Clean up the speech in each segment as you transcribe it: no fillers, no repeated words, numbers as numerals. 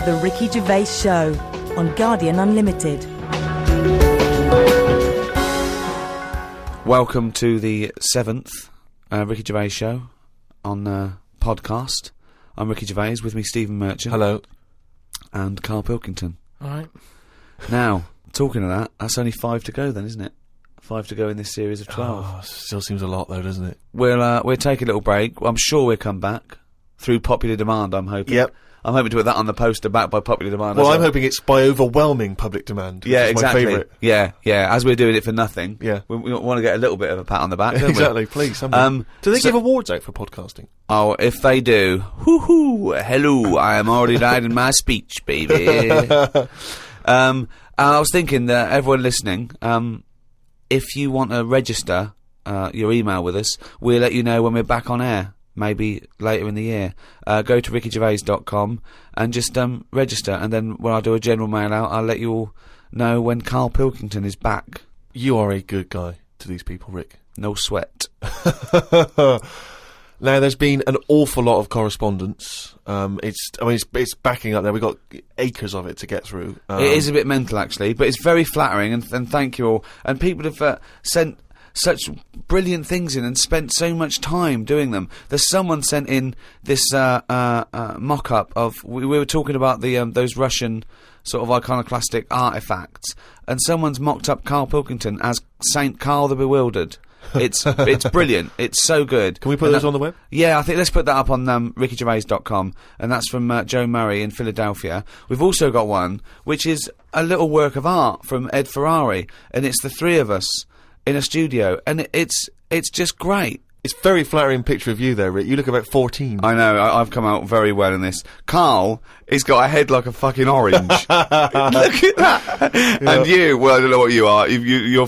The Ricky Gervais Show on Guardian Unlimited. Welcome to the 7th Ricky Gervais Show on podcast. I'm Ricky Gervais, with me Stephen Merchant. Hello. And Karl Pilkington. Alright. Now, talking of that, that's only 5 to go then, isn't it? 5 to go in this series of 12. Oh, still seems a lot though, doesn't it? We'll take a little break. I'm sure we'll come back through popular demand, I'm hoping. Yep. I'm hoping to put that on the poster, backed by popular demand. Well, I'm hoping it's by overwhelming public demand. Yeah, which is exactly. my favourite. Yeah. As we're doing it for nothing. Yeah. We want to get a little bit of a pat on the back, don't Exactly, we? please. Do they give awards out for podcasting? Oh, if they do, hoo-hoo, hello, I am already writing my speech, baby. I was thinking that everyone listening, if you want to register your email with us, we'll let you know when we're back on air, maybe later in the year. Go to rickygervais.com and just register, and then when I do a general mail out, I'll let you all know when Karl Pilkington is back. You are a good guy to these people, Rick. No sweat. Now, there's been an awful lot of correspondence. It's backing up there. We've got acres of it to get through. It is a bit mental, actually, but it's very flattering, and thank you all. And people have sent such brilliant things in and spent so much time doing them. There's someone sent in this mock-up of... We were talking about the those Russian sort of iconoclastic artefacts, and someone's mocked up Karl Pilkington as Saint Karl the Bewildered. It's brilliant. It's so good. Can we put those on the web? Yeah, I think let's put that up on rickygervais.com, and that's from Joe Murray in Philadelphia. We've also got one which is a little work of art from Ed Ferrari, and it's the three of us in a studio, and it's just great. It's a very flattering picture of you there, Rick. You look about 14. I know, I've come out very well in this. Karl, he's got a head like a fucking orange. Look at that. Yeah. And you, well, I don't know what you are. Your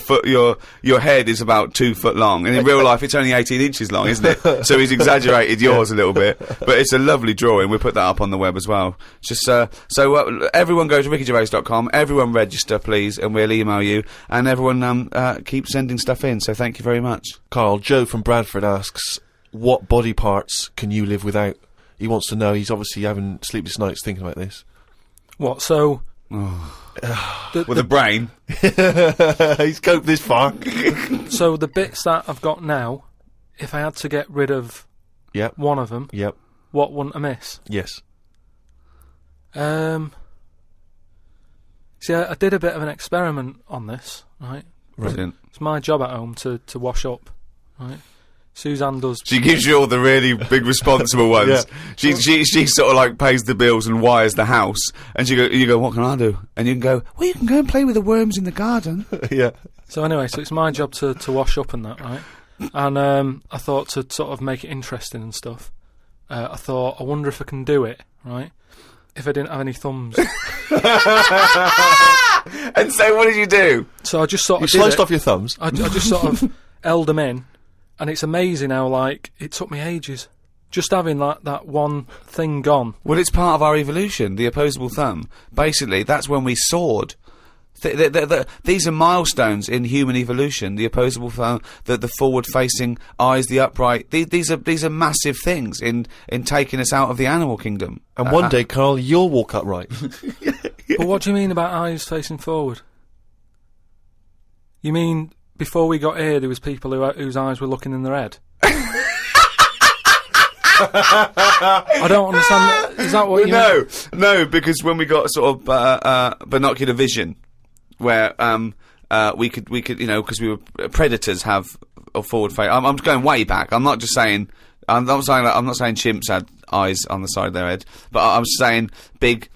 head is about 2 foot long, and in real life it's only 18 inches long, isn't it? So he's exaggerated yours a little bit, but it's a lovely drawing. We'll put that up on the web as well. Just everyone go to rickygervais.com, everyone register please, and we'll email you, and everyone keep sending stuff in, so thank you very much. Carl, Joe from Bradford asks, what body parts can you live without? He wants to know. He's obviously having sleepless nights thinking about this. What, so... With a brain. He's coped this far. So the bits that I've got now, if I had to get rid of one of them, what wouldn't I miss? Yes. See, I did a bit of an experiment on this, right? Brilliant. It's my job at home to wash up, right? Suzanne does... She gives you all the really big responsible ones. Yeah. She sort of like pays the bills and wires the house, and you go, what can I do? And you can go, well, you can go and play with the worms in the garden. Yeah. So anyway, so it's my job to wash up and that, right? And I thought to sort of make it interesting and stuff, I thought, I wonder if I can do it, right? If I didn't have any thumbs. And so what did you do? So I just sort of... You sliced off your thumbs? I just sort of held them in. And it's amazing how, like, it took me ages. Just having that one thing gone. Well, it's part of our evolution, the opposable thumb. Basically, that's when we soared. These are milestones in human evolution. The opposable thumb, the forward-facing eyes, the upright. These are massive things in taking us out of the animal kingdom. And one day, Carl, you'll walk upright. But what do you mean about eyes facing forward? You mean... Before we got here, there was people whose eyes were looking in their head. I don't understand. Is that what you mean? No, because when we got sort of binocular vision, where we could, because we were predators have a forward face. I'm going way back. I'm not just saying. I'm not saying chimps had eyes on the side of their head, but I'm saying big,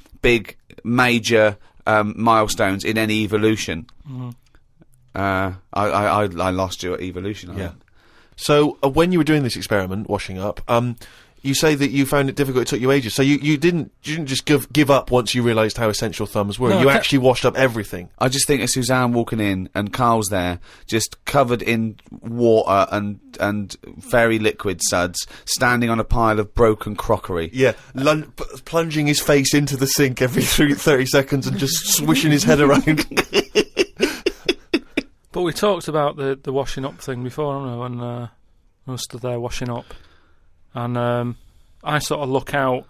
major milestones in any evolution. Mm-hmm. I lost you at evolution. Yeah. So when you were doing this experiment, washing up, you say that you found it difficult. It took you ages. So you didn't just give up once you realised how essential thumbs were. No, you actually washed up everything. I just think of Suzanne walking in and Karl's there, just covered in water and fairy liquid suds, standing on a pile of broken crockery. Yeah, plunging his face into the sink every 30 seconds and just swishing his head around. But we talked about the washing up thing before, haven't we, when I was stood there washing up. And I sort of look out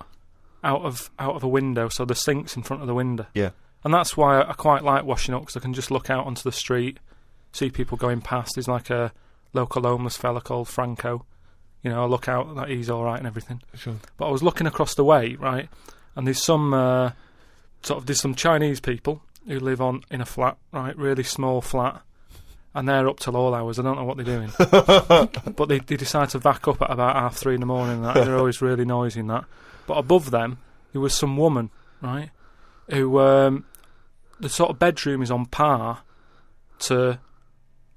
out of a window, so the sink's in front of the window. Yeah. And that's why I quite like washing up, because I can just look out onto the street, see people going past. There's like a local homeless fella called Franco. You know, I look out that he's all right and everything. Sure. But I was looking across the way, right, and there's some there's some Chinese people who live in a flat, right, really small flat, and they're up till all hours. I don't know what they're doing, but they decide to back up at about 3:30 in the morning. And that they're always really noisy and that. But above them, there was some woman, right, who the sort of bedroom is on par to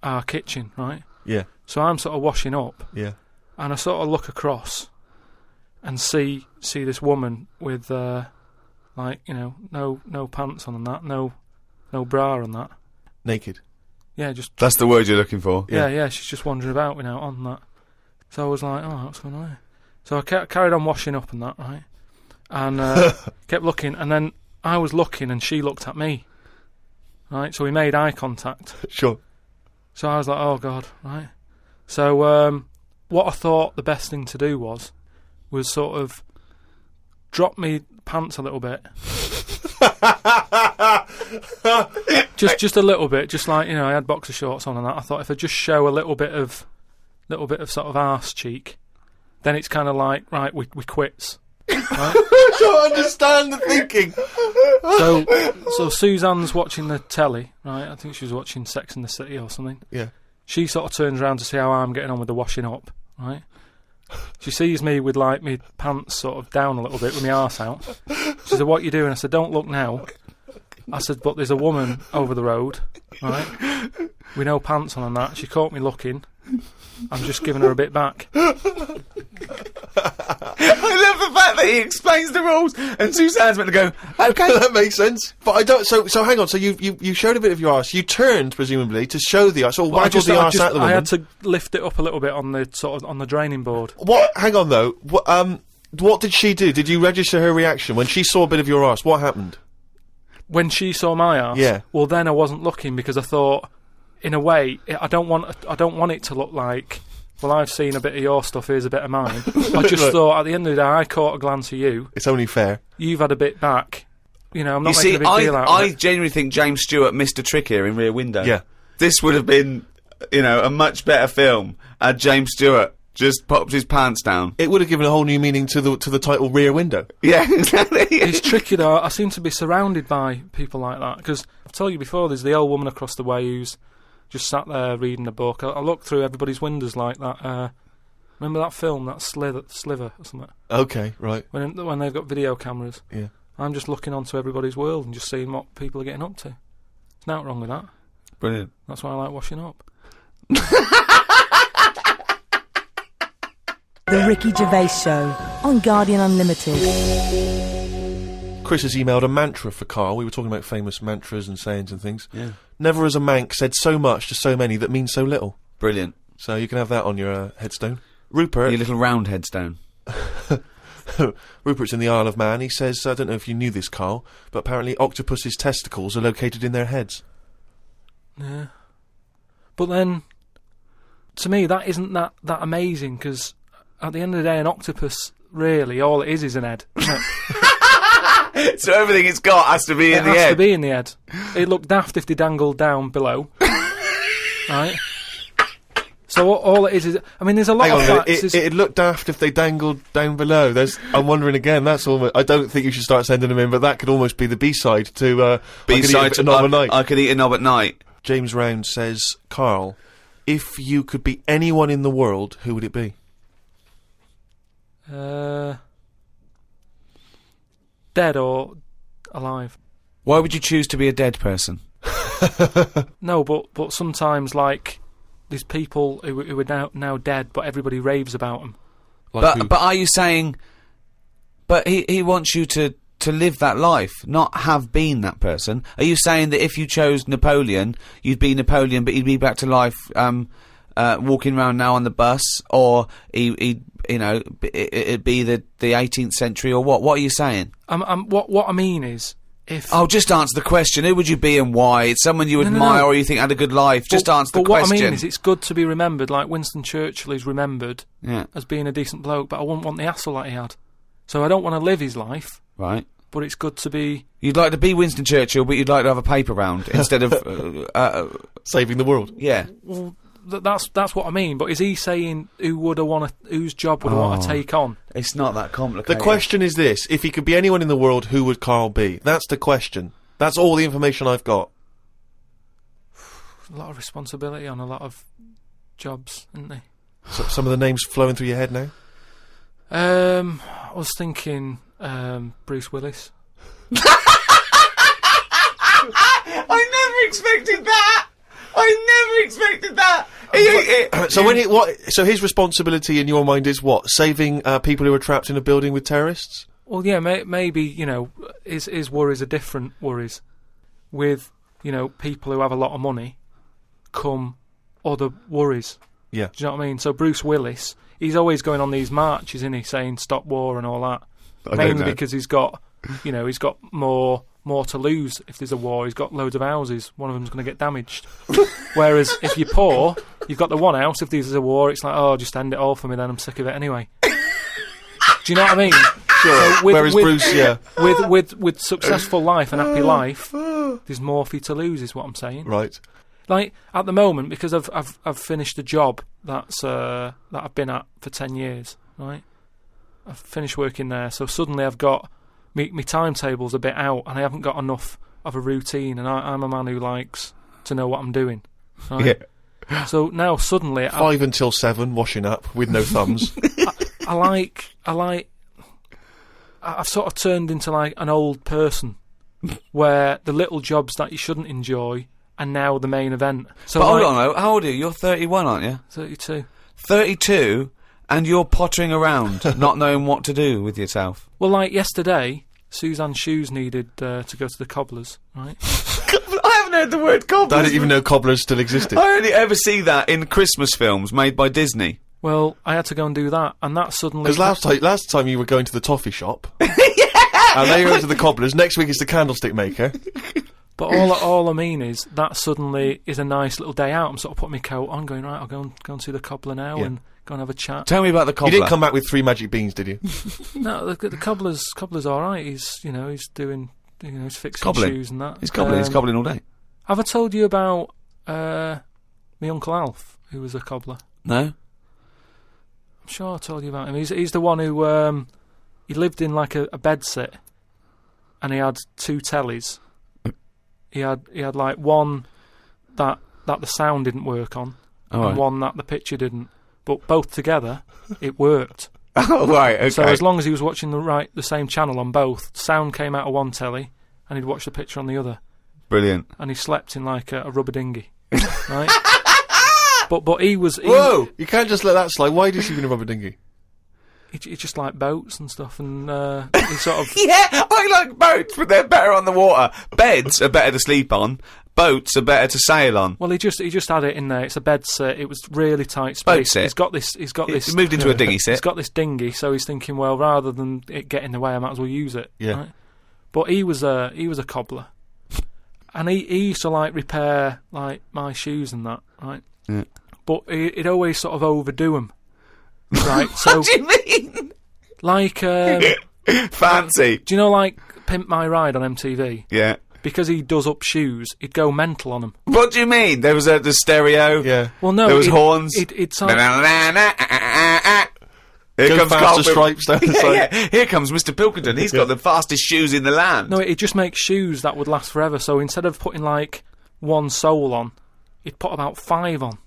our kitchen, right? Yeah. So I'm sort of washing up. Yeah. And I sort of look across and see this woman with like, you know, no pants on and that, no bra on that. Naked. Yeah, just That's the word you're looking for. yeah, she's just wandering about without on that. So I was like, oh, what's going on here? So I carried on washing up and that, right? And kept looking, and then I was looking and she looked at me. Right? So we made eye contact. Sure. So I was like, oh God, right? So what I thought the best thing to do was sort of drop me pants a little bit. just a little bit, just like, you know, I had boxer shorts on and that. I thought if I just show a little bit of sort of arse cheek, then it's kind of like, right, we quits. Right? I don't understand the thinking. So Suzanne's watching the telly, right? I think she was watching Sex and the City or something. Yeah. She sort of turns around to see how I'm getting on with the washing up, right? She sees me with, like, me pants sort of down a little bit with my arse out. She said, what you doing? I said, don't look now. I said, but there's a woman over the road, right, with no pants on and that. She caught me looking. I'm just giving her a bit back. I love the fact that he explains the rules, and Suzanne's meant to go, okay. That makes sense. But I don't. So hang on. So you showed a bit of your arse. You turned presumably to show the arse, or waggled the arse out the woman. I had to lift it up a little bit on the sort of on the draining board. What? Hang on though. What did she do? Did you register her reaction when she saw a bit of your arse? What happened? When she saw my arse, yeah. Well, then I wasn't looking because I thought, in a way, I don't want it to look like, well, I've seen a bit of your stuff, here's a bit of mine. I just thought, at the end of the day, I caught a glance of you. It's only fair. You've had a bit back. You know, I'm not You making see, a big deal out of I it. genuinely think James Stewart missed a trick here in Rear Window. Yeah. This would have been, you know, a much better film had James Stewart just popped his pants down. It would have given a whole new meaning to the title Rear Window. Yeah, exactly. It's tricky though. I seem to be surrounded by people like that because I've told you before. There's the old woman across the way who's just sat there reading a book. I look through everybody's windows like that. Remember that film, that Sliver or something? Okay, right. When they've got video cameras. Yeah. I'm just looking onto everybody's world and just seeing what people are getting up to. There's nothing wrong with that. Brilliant. That's why I like washing up. The Ricky Gervais Show on Guardian Unlimited. Chris has emailed a mantra for Karl. We were talking about famous mantras and sayings and things. Yeah. Never has a mank said so much to so many that means so little. Brilliant. So you can have that on your headstone. Rupert. Your little round headstone. Rupert's in the Isle of Man. He says, I don't know if you knew this, Karl, but apparently octopus's testicles are located in their heads. Yeah. But then, to me, that isn't that amazing, because at the end of the day, an octopus, really, all it is an head. Isn't it? So everything it's got has to be in the It has head. to be in the head. It'd look daft if they dangled down below. Right? So all it is, I mean, there's a lot Hang of on, facts. it'd look daft if they dangled down below. I'm wondering again, that's almost, I don't think you should start sending them in, but that could almost be the B-side to, B-side to Knob at Night. I could eat a knob at night. James Round says, Karl, if you could be anyone in the world, who would it be? Dead or alive? Why would you choose to be a dead person? No, but sometimes, like, there's people who are now dead, but everybody raves about them. Like But are you saying... But he wants you to live that life, not have been that person. Are you saying that if you chose Napoleon, you'd be Napoleon, but he'd be back to life, walking around now on the bus, or it'd be the 18th century, or what? What are you saying? What I mean is, if just answer the question. Who would you be and why? It's someone you admire or you think had a good life. Just answer the question. But what I mean is, it's good to be remembered. Like Winston Churchill is remembered Yeah. as being a decent bloke, but I wouldn't want the hassle that he had. So I don't want to live his life, Right. but it's good to be... You'd like to be Winston Churchill, but you'd like to have a paper round instead of... Saving the world. Yeah. Well, that's what I mean, but is he saying whose job would I want to take on? It's not that complicated. The question is this: if he could be anyone in the world, who would Karl be? That's the question. That's all the information I've got. A lot of responsibility on a lot of jobs, isn't there? So, some of the names flowing through your head now? I was thinking Bruce Willis. I never expected that! I never expected that! So his responsibility in your mind is what? Saving people who are trapped in a building with terrorists? Well, yeah, maybe, you know, his worries are different worries. With, you know, people who have a lot of money come other worries. Yeah. Do you know what I mean? So Bruce Willis, he's always going on these marches, isn't he, saying stop war and all that. Mainly because he's got, you know, he's got more to lose if there's a war. He's got loads of houses. One of them's going to get damaged. Whereas if you're poor, you've got the one house. If there's a war, it's like, oh, just end it all for me then. I'm sick of it anyway. Do you know what I mean? Sure. So Whereas Bruce, yeah. With successful life and happy life, there's more for you to lose, is what I'm saying. Right. Like at the moment, because I've finished a job that I've been at for 10 years, right? I've finished working there, so suddenly I've got my timetable's a bit out, and I haven't got enough of a routine, and I'm a man who likes to know what I'm doing. Right? Yeah. So now suddenly 5 until 7, washing up with no thumbs. I've sort of turned into like an old person, where the little jobs that you shouldn't enjoy are now the main event. So but hold on, how old are you? You're 31, aren't you? 32. 32, and you're pottering around, not knowing what to do with yourself. Well, like yesterday, Suzanne's shoes needed to go to the cobblers, right? I haven't heard the word cobblers. I didn't even know cobblers still existed. I only ever see that in Christmas films made by Disney. Well, I had to go and do that, and that suddenly... Because last time you were going to the toffee shop. And now you're going to the cobblers. Next week is the candlestick maker. But all I mean is that suddenly is a nice little day out. I'm sort of putting my coat on, going, right, I'll go and see the cobbler now and go and have a chat. Tell me about the cobbler. You didn't come back with 3 magic beans, did you? No, the cobbler's all right. He's doing, he's fixing cobbling. Shoes and that. He's cobbling. He's cobbling all day. Have I told you about my Uncle Alf, who was a cobbler? No. I'm sure I told you about him. He's the one who he lived in like a bedsit, and he had 2 tellies. He had like one that the sound didn't work on, and one that the picture didn't. But both together, it worked. Oh, right, okay. So as long as he was watching the same channel on both, sound came out of one telly, and he'd watch the picture on the other. Brilliant. And he slept in like a rubber dinghy, right? But he was... Whoa! You can't just let that slide. Why did he sleep in a rubber dinghy? He just liked boats and stuff, and he sort of... Yeah, I like boats, but they're better on the water. Beds are better to sleep on. Boats are better to sail on. Well, he just had it in there. It's a bed sit. It was really tight space. Boat sit. He's got this. He moved into a dinghy sit. He's got this dinghy, so he's thinking, well, rather than it get in the way, I might as well use it. Yeah. Right? But he was a cobbler, and he used to like repair like my shoes and that, right? Yeah. But he'd always sort of overdo them, right? So what do you mean? Like fancy. Do you know like Pimp My Ride on MTV? Yeah. Because he does up shoes, he'd go mental on them. What do you mean? There was the stereo. Yeah. Well, no. There was horns. It's like... Here go comes faster stripes down the side. Yeah. Here comes Mr. Pilkington. He's got the fastest shoes in the land. No, it just makes shoes that would last forever. So instead of putting like 1 sole on, he'd put about 5 on.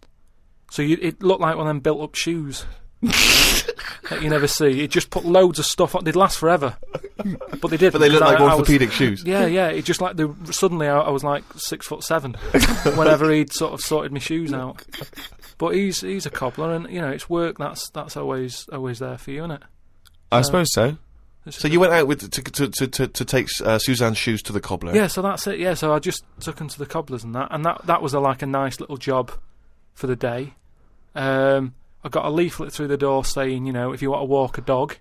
So it looked like one of them built-up shoes that you never see. He'd just put loads of stuff on. They'd last forever. But they did. But they look like orthopaedic shoes. Yeah. It just like... Suddenly I was like 6'7" whenever he'd sort of sorted my shoes out. But he's a cobbler, and it's work that's always there for you, isn't it? I suppose so. So you went out with to take Suzanne's shoes to the cobbler. Yeah, so that's it. Yeah, so I just took them to the cobblers and that was like a nice little job for the day. I got a leaflet through the door saying, if you want to walk a dog,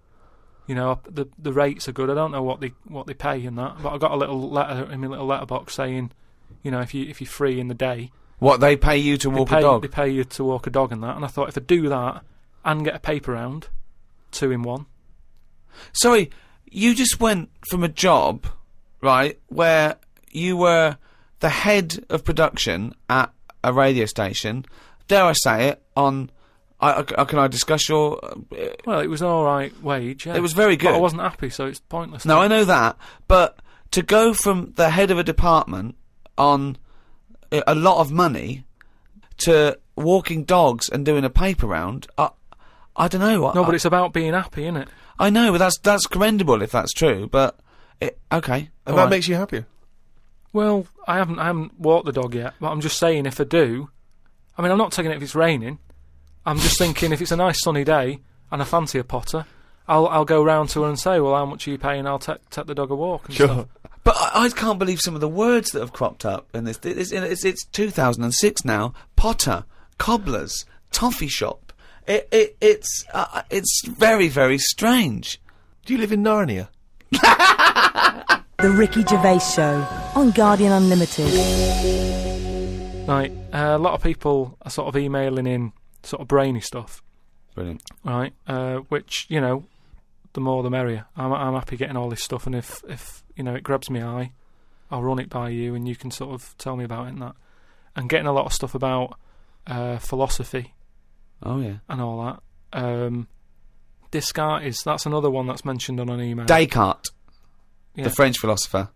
the rates are good. I don't know what they pay and that, but I got a little letter in my little letterbox saying, if you're free in the day. What, they pay you to walk a dog? They pay you to walk a dog and that. And I thought, if I do that and get a paper round, 2 in 1, Sorry, you just went from a job, right, where you were the head of production at a radio station, dare I say it, on... can I discuss your... Well, it was an alright wage, yeah. It was very good. But I wasn't happy, so it's pointless. No, I know that, but to go from the head of a department on a lot of money to walking dogs and doing a paper round, I don't know. No, but it's about being happy, isn't it? I know, but that's commendable if that's true, but... okay. And that makes you happier? Well, I haven't walked the dog yet, but I'm just saying if I do... I mean, I'm not taking it if it's raining. I'm just thinking if it's a nice sunny day and I fancy a potter, I'll go round to her and say, well, how much are you paying? I'll take the dog a walk and stuff. But I can't believe some of the words that have cropped up in this. It's 2006 now. Potter, cobblers, toffee shop. It's very, very strange. Do you live in Narnia? The Ricky Gervais Show on Guardian Unlimited. Right, a lot of people are sort of emailing in sort of brainy stuff. Brilliant. Right, which, you know, the more the merrier. I'm happy getting all this stuff, and if you know, it grabs my eye, I'll run it by you and you can sort of tell me about it and that. And getting a lot of stuff about philosophy. Oh, yeah. And all that. Descartes, that's another one that's mentioned on an email. Descartes, yeah. the French philosopher.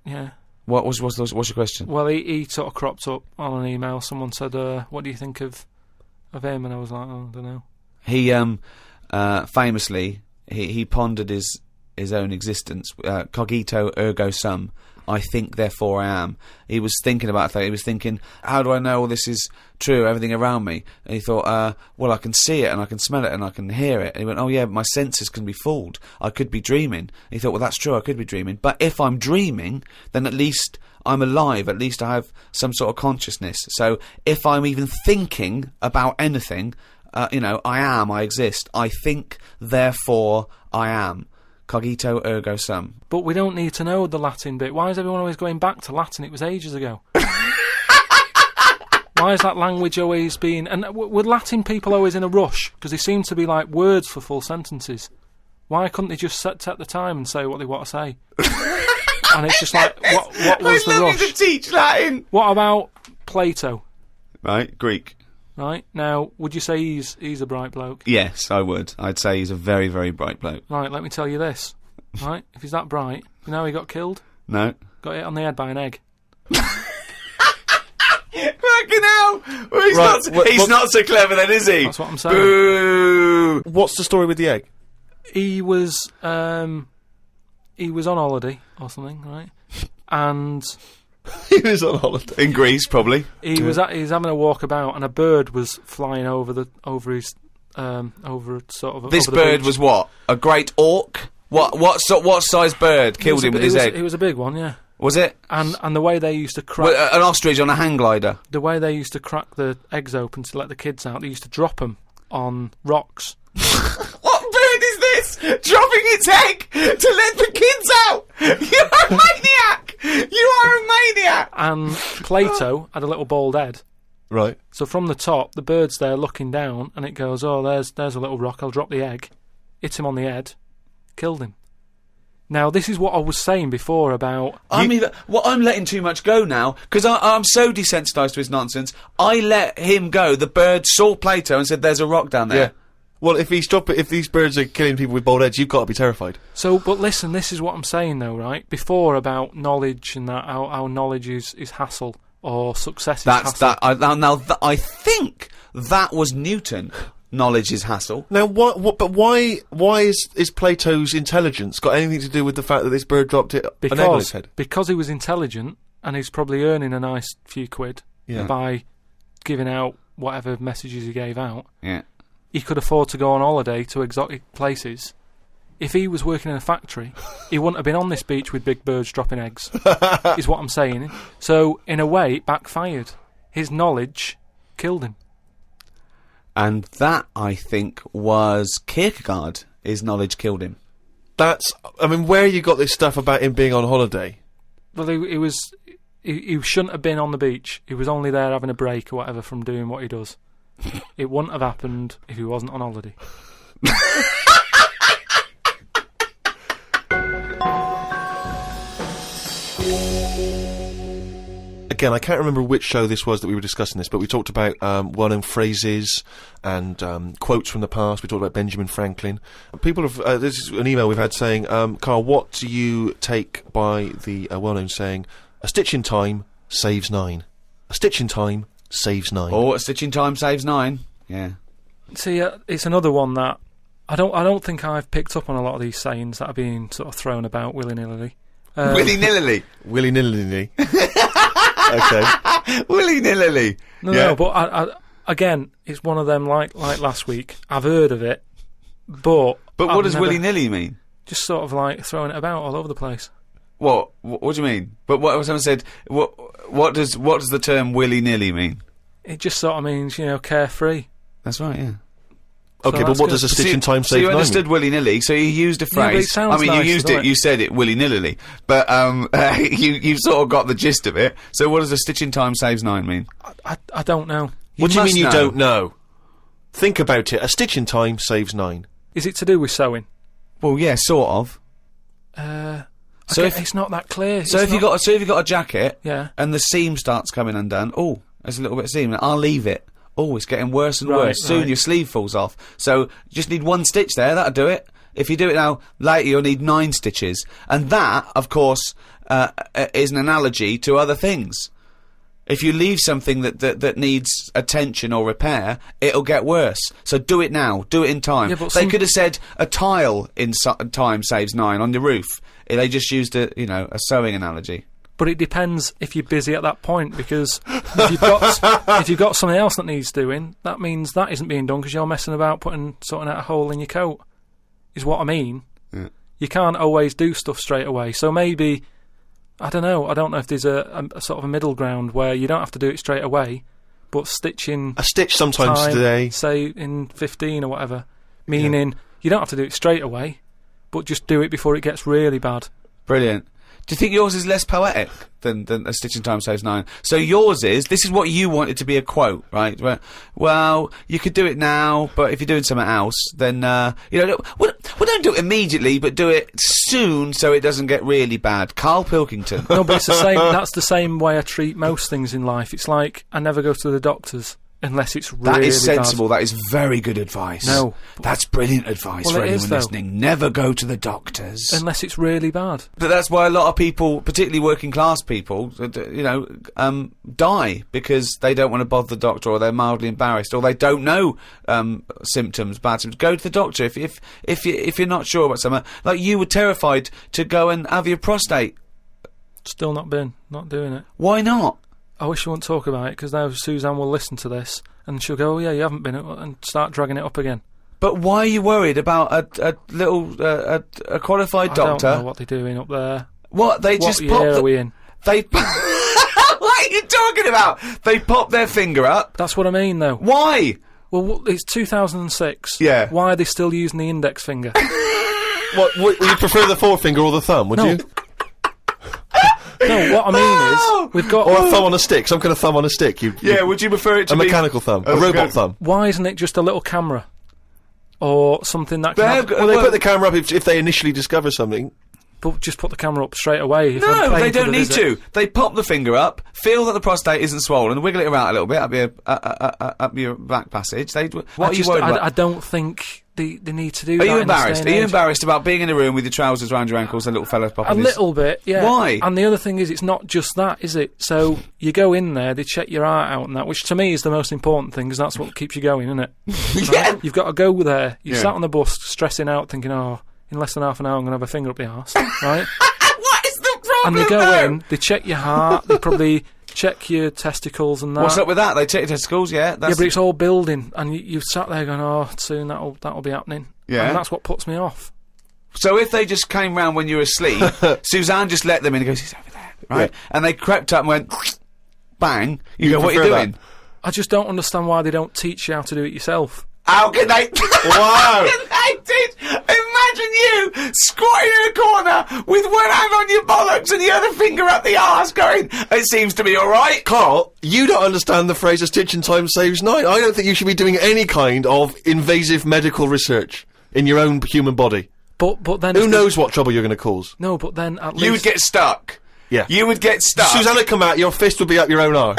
Yeah. What's your question? Well, he sort of cropped up on an email. Someone said, what do you think of him? And I was like, oh, I don't know. He famously he pondered his own existence. Cogito ergo sum. I think, therefore I am. He was thinking about that. He was thinking, how do I know all this is true, everything around me? And he thought, well, I can see it and I can smell it and I can hear it. And he went, oh yeah, my senses can be fooled. I could be dreaming. And he thought, well, that's true, I could be dreaming. But if I'm dreaming, then at least I'm alive. At least I have some sort of consciousness. So if I'm even thinking about anything, I exist. I think, therefore I am. Cogito ergo sum. But we don't need to know the Latin bit. Why is everyone always going back to Latin? It was ages ago. Why is that language always being... And were Latin people always in a rush? Because they seem to be like words for full sentences. Why couldn't they just take the time and say what they want to say? And it's just like, what was the rush? I love you to teach Latin! What about Plato? Right, Greek. Right, now, would you say he's a bright bloke? Yes, I would. I'd say he's a very, very bright bloke. Right, let me tell you this. Right, if he's that bright, you know how he got killed? No. Got hit on the head by an egg. Fucking hell! Well, he's not so clever then, is he? That's what I'm saying. Boo! What's the story with the egg? He was on holiday or something, right? And... He was on holiday in Greece, probably. He was having a walk about, and a bird was flying over his sort of. This over the bird beach. was what? A great auk? What size bird killed him with his egg? It was a big one, yeah. Was it? And the way they used to crack an ostrich on a hang glider. The way they used to crack the eggs open to let the kids out, they used to drop them on rocks. What bird is this? Dropping its egg to let the kids out? You're a maniac! You are a maniac! And Plato had a little bald head. Right. So from the top, the bird's there looking down, and it goes, oh, there's a little rock, I'll drop the egg. Hit him on the head. Killed him. Now, this is what I was saying before about... I'm letting too much go now, because I'm so desensitised to his nonsense. I let him go. The bird saw Plato and said, there's a rock down there. Yeah. Well, if these birds are killing people with bald heads, you've got to be terrified. So, but listen, this is what I'm saying though, right? Before about knowledge and that, how knowledge is hassle, or success is hassle. I think that was Newton. Knowledge is hassle. Now, why is Plato's intelligence got anything to do with the fact that this bird dropped an egg on his head? Because he was intelligent, and he's probably earning a nice few quid by giving out whatever messages he gave out. Yeah. He could afford to go on holiday to exotic places. If he was working in a factory, he wouldn't have been on this beach with big birds dropping eggs, is what I'm saying. So, in a way, it backfired. His knowledge killed him. And that, I think, was Kierkegaard. His knowledge killed him. Where you got this stuff about him being on holiday? Well, he shouldn't have been on the beach. He was only there having a break or whatever from doing what he does. It wouldn't have happened if he wasn't on holiday. Again, I can't remember which show this was that we were discussing this, but we talked about well-known phrases and quotes from the past. We talked about Benjamin Franklin. People have... this is an email we've had saying, Karl, what do you take by the well-known saying, a stitch in time saves 9? A stitch in time saves 9. Or a stitch in time saves 9. Yeah. See, it's another one that I don't think I've picked up on a lot of these sayings that are being sort of thrown about willy-nilly. Willy-nilly? Willy-nilly. Okay. Willy-nilly. No, but I, again, it's one of them like last week. I've heard of it, but what does willy-nilly mean? Just sort of like throwing it about all over the place. What do you mean? But what someone said? What does the term willy-nilly mean? It just sort of means, you know, carefree. That's right. Yeah. Okay, So but what good. does a stitch in time save 9? So you understood willy-nilly, so you used a Yeah, but it phrase. sounds I mean, nice, you used doesn't it, it? you said it willy-nilly, but you sort of got the gist of it. So what does a stitch in time saves 9 mean? I don't know. What do you mean must you know. don't know? Think about it. A stitch in time saves 9. Is it to do with sewing? Well, yeah, sort of. So it's not that clear. So if you've got a jacket, Yeah. and the seam starts coming undone, there's a little bit of seam. I'll leave it. It's getting worse and Right, worse. Soon right. your sleeve falls off. So you just need one stitch there. That'll do it. If you do it now, later you'll need 9 stitches. And that, of course, is an analogy to other things. If you leave something that needs attention or repair, it'll get worse. So do it now. Do it in time. Yeah, but they could have said a tile in time saves 9 on the roof. They just used a sewing analogy. But it depends if you're busy at that point, because if you've got something else that needs doing, that means that isn't being done because you're messing about sorting out a hole in your coat, is what I mean. Yeah. You can't always do stuff straight away. So maybe, I don't know if there's a sort of a middle ground where you don't have to do it straight away, but stitching A stitch sometimes time, today. say in 15 or whatever, meaning you don't have to do it straight away, but just do it before it gets really bad. Brilliant. Do you think yours is less poetic than a stitch in time saves 9? So yours is, this is what you wanted to be a quote, right? Well, you could do it now, but if you're doing something else, then, don't do it immediately, but do it soon so it doesn't get really bad. Karl Pilkington. No, but it's the same. That's the same way I treat most things in life. It's like I never go to the doctors unless it's really That is sensible. bad. That is very good advice. No. That's brilliant advice Well, for it anyone is, though. listening. Never go to the doctors. Unless it's really bad. But that's why a lot of people, particularly working class people, die because they don't want to bother the doctor, or they're mildly embarrassed, or they don't know symptoms, bad symptoms. Go to the doctor if you're not sure about something. Like you were terrified to go and have your prostate. Still not doing it. Why not? I wish you wouldn't talk about it, because now Suzanne will listen to this and she'll go, "Oh yeah, you haven't been," and start dragging it up again. But why are you worried about a little a qualified doctor? I don't know what they're doing up there. What they What just year pop? are we in? They. What are you talking about? They pop their finger up. That's what I mean, though. Why? Well, it's 2006. Yeah. Why are they still using the index finger? What, would you prefer the forefinger or the thumb, would No. you? No, what I mean is, we've got... Or a thumb on a stick, some kind of thumb on a stick. Yeah, would you prefer it to a be mechanical thumb, Oh, a robot good. thumb. Why isn't it just a little camera? Or something that can They've have, got- Well, they well- put the camera up if they initially discover something. but just put the camera up straight away. If I'm No, paying they for don't the need visit. to. They pop the finger up, feel that the prostate isn't swollen, wiggle it around a little bit up your back passage. What are you worried about? I don't think they need to do Are that. you in this embarrassed? day Are and you age. embarrassed about being in a room with your trousers around your ankles and a little fella A popping his... little bit, yeah. Why? And the other thing is, it's not just that, is it? So you go in there, they check your heart out and that, which to me is the most important thing, because that's what keeps you going, isn't it? Yeah. You've got to go there. You Yeah. sat on the bus stressing out, thinking, oh, in less than half an hour I'm going to have a finger up the arse, right? What is the problem? And they go though? in, they check your heart, they probably check your testicles and that. What's up with that? They check your testicles, yeah. Yeah, That's but it's all building, and you've sat there going, oh, soon that'll be happening. Yeah. And that's what puts me off. So if they just came round when you were asleep, Suzanne just let them in and goes, he's over there, right? Yeah. And they crept up and went, bang. You You go, what are you prefer doing? that? I just don't understand why they don't teach you how to do it yourself. How can they? Wow. How can they teach? Imagine you squatting in a corner with one hand on your bollocks and the other finger up the arse going, it seems to be alright. Carl, you don't understand the phrase "a stitch in time saves 9." I don't think you should be doing any kind of invasive medical research in your own human body. But then Who if knows what trouble you're going to cause? No, but then at least You would get stuck. Yeah. You would get stuck. Susanna come out, your fist would be up your own arse.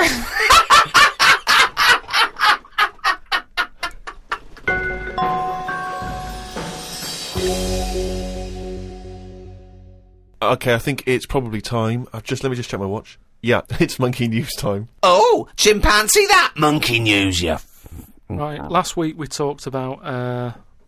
Okay, I think it's probably time. Let me just check my watch. Yeah, it's monkey news time. Oh, chimpanzee that monkey news, you. Right. Last week we talked about,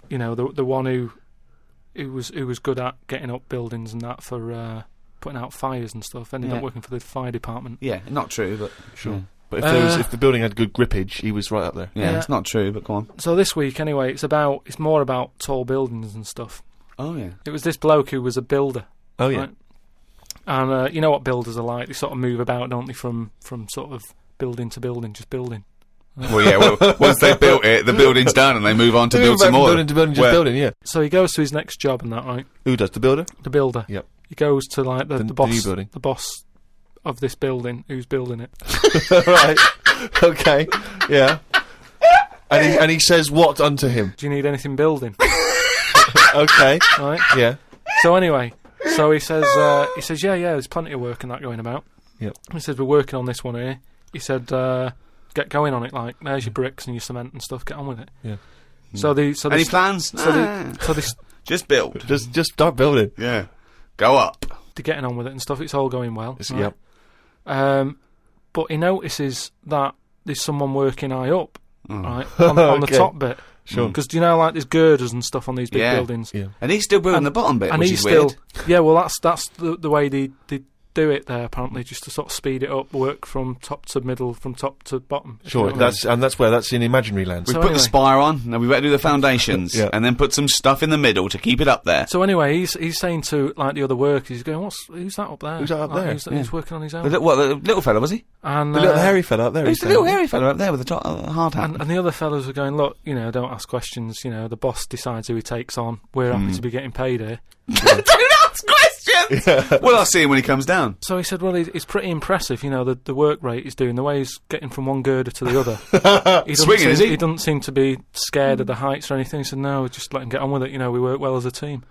the one who was good at getting up buildings and that for putting out fires and stuff. Ended up working for the fire department. Yeah, not true, but Sure. Yeah. But if the building had good grippage, he was right up there. Yeah, it's not true, but go on. So this week, anyway, it's more about tall buildings and stuff. Oh yeah. It was this bloke who was a builder. Oh yeah. Right? And you know what builders are like? They sort of move about, don't they, from sort of building to building, just building. Well, yeah. Once they built it, the building's done, and they move on to build some more. Building to building, just building. Yeah. So he goes to his next job and that, right? Who does the builder? The builder. Yep. He goes to like the boss, new building. the boss of this building, who's building it. Right. Okay. Yeah. And he says what unto him? Do you need anything building? Okay. Right. Yeah. So anyway, he says, yeah, there's plenty of work and that going about. Yep. He says, we're working on this one here. He said, get going on it, like, there's your bricks and your cement and stuff, get on with it. Yeah. Any plans? Just build. Just start building. Yeah. Go up. They're getting on with it and stuff, it's all going well. Right? Yep. But he notices that there's someone working high up, right, on the top bit. Sure. Because do you know, like, there's girders and stuff on these big buildings. Yeah. And he's still building the bottom bit, and which he's is weird. Yeah, well, that's the way they do it there, apparently, just to sort of speed it up, work from top to middle, from top to bottom. Sure, that's in imaginary land. We So put anyway. the spire on, and we better do the foundations, Yeah. and then put some stuff in the middle to keep it up there. So anyway, he's saying to like the other workers, he's going, who's that up there? Who's that up there? He's working on his own. The little fella, was he? And The little hairy fella up there. Who's the little hairy fella up there with the hard hat? and the other fellas were going, look, don't ask questions. The boss decides who he takes on. We're happy to be getting paid here. Don't ask questions! Well, I'll see him when he comes down. So he said, well, it's pretty impressive, the work rate he's doing, the way he's getting from one girder to the other. Swinging, is he? He doesn't seem to be scared of the heights or anything. He said, no, just let him get on with it. We work well as a team.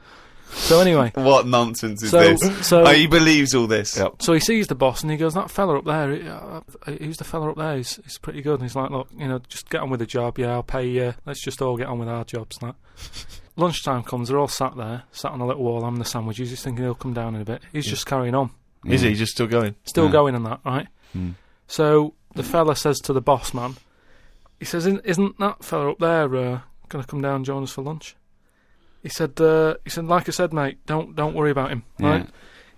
So anyway. What nonsense is So- this? so- He believes all this. Yep. So he sees the boss and he goes, that fella up there, who's the fella up there? He's pretty good. And he's like, look, just get on with the job. Yeah, I'll pay you. Let's just all get on with our jobs and that. Lunchtime comes, they're all sat on a little wall having the sandwiches. He's thinking he'll come down in a bit. He's just carrying on. Is he just still going? Still going on that, right? Mm. So the fella says to the boss man, he says, isn't that fella up there going to come down and join us for lunch? He said, like I said, mate, don't worry about him, right?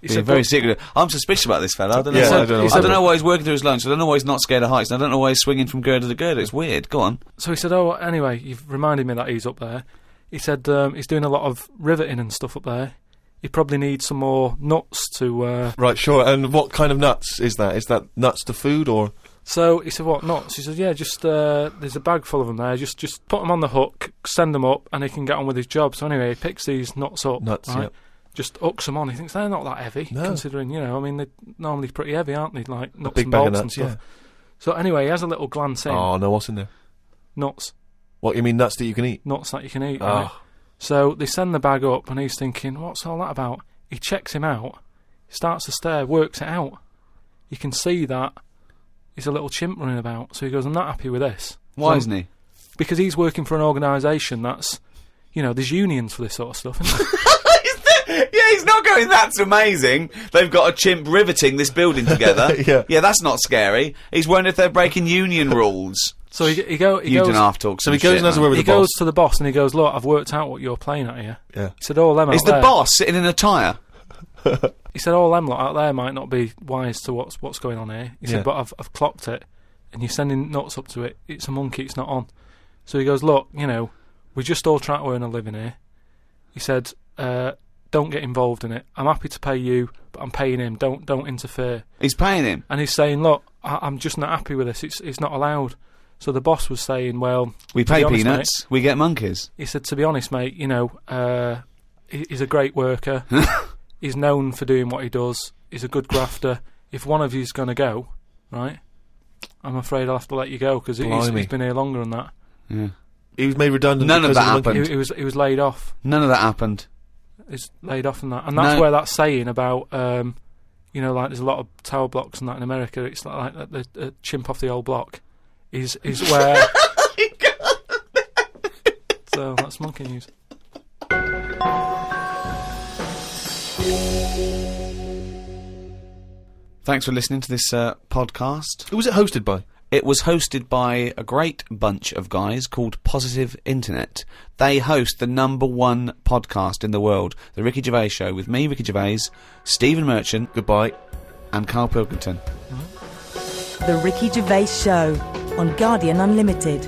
He said, very secretive. I'm suspicious about this fella. I don't know. Yeah, I don't know why he's working through his lunch. I don't know why he's not scared of heights. And I don't know why he's swinging from girder to girder. It's weird. Go on. So he said, anyway, you've reminded me that he's up there. He said he's doing a lot of riveting and stuff up there. He probably needs some more nuts to... Right, sure. And what kind of nuts is that? Is that nuts to food or...? So he said, what, nuts? He said, yeah, just there's a bag full of them there. Just put them on the hook, send them up, and he can get on with his job. So anyway, he picks these nuts up. Nuts, right? yep. Just hooks them on. He thinks they're not that heavy, considering, they're normally pretty heavy, aren't they? Like nuts big and bag of bolts nuts, and stuff. So anyway, he has a little glance in. Oh, no, what's in there? Nuts. What, you mean nuts that you can eat? Nuts that you can eat, Oh. right? So they send the bag up, and he's thinking, what's all that about? He checks him out, starts to stare, works it out. You can see that he's a little chimp running about. So he goes, I'm not happy with this. Why isn't he? Because he's working for an organisation that's, there's unions for this sort of stuff, isn't there? Yeah, he's not going, that's amazing. They've got a chimp riveting this building together. Yeah, that's not scary. He's wondering if they're breaking union rules. So he goes... You don't have to talk So he goes and has a word with He the boss. goes to the boss and he goes, look, I've worked out what you're playing at here. Yeah. He said, all them Is out the there... boss sitting in a tyre? He said, all them lot out there might not be wise to what's going on here. He said, but I've clocked it, and you're sending nuts up to it. It's a monkey, it's not on. So he goes, look, we're just all trying to earn a living here. He said, don't get involved in it. I'm happy to pay you, but I'm paying him. Don't interfere. He's paying him. And he's saying, look, I'm just not happy with this. It's not allowed. So the boss was saying, well... We to be pay honest, peanuts, mate, we get monkeys. he said, to be honest, mate, he's a great worker. He's known for doing what he does. He's a good grafter. If one of you's going to go, right, I'm afraid I'll have to let you go, because he's been here longer than that. Yeah. He was made redundant. None of because that the monkey. happened. He was laid off. None of that happened. He's laid off and that. And that's where that saying about, you know, like there's a lot of tower blocks and that in America. It's like the chimp off the old block is where. So that's monkey news. Thanks for listening to this podcast. Who was it hosted by? It was hosted by a great bunch of guys called Positive Internet. They host the #1 podcast in the world, The Ricky Gervais Show, with me, Ricky Gervais, Stephen Merchant, Goodbye, and Karl Pilkington. The Ricky Gervais Show on Guardian Unlimited.